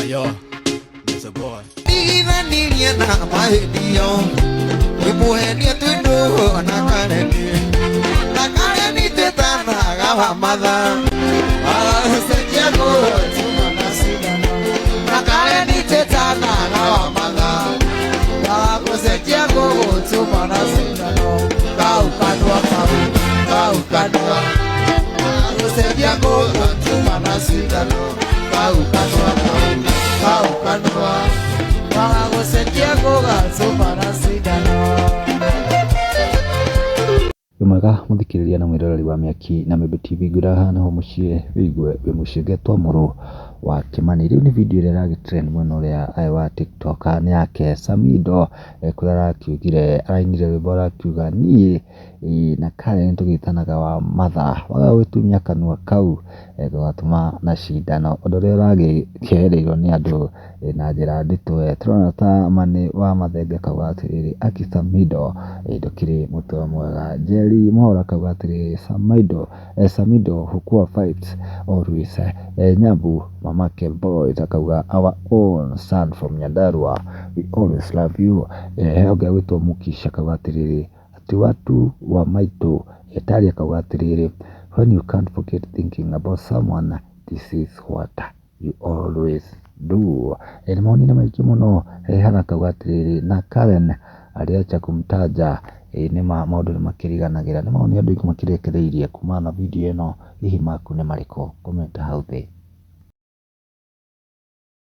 Yo, there's a boy. Even in na mahidio, we muhenia tundo na kareni tetana gawa madha. Sejia go tumana sidano, na kareni tetana gawa madha. Sejia go tumana sidano, kau kanwa. Sejia go tumana sidano, kau kanwa. Mwega muthikiriria na mwiroreri wa Miaki na Membe TV ngwira hana ho mucie wigue wi mucie getwa muru wa Kimani. Riu ni video ira ragi trend muno ria wa TikTok ni yake Samido kurara kiugire arainire rwimbo rakiuga nie na Karen tugitanaga wa matha waga gwitumia kanua kau gatuma na cindano undu ria ragi kereirwo ni andu na njira nditu turona ta mani wa mathenge kauga atiriri aki Samido ndukiri mutwe mwega. Jerry Mwaura kauga atiriri Samido hukua fights always Nyabu mamake boys akauga our own son from Nyandarua we always love you. Hoge witwa Mukisha kauga atiriri ati watu wa maitu etari akauga atiriri when you can't forget thinking about someone this is what you always do. Ni maoni na maiki muno hana kauga atiriri na Karen aliacha kumtaja ni maundu ni makiriganagira ni maoni andu makirekereirie kuma na video ino hihi maku ni mariko comment hau thi.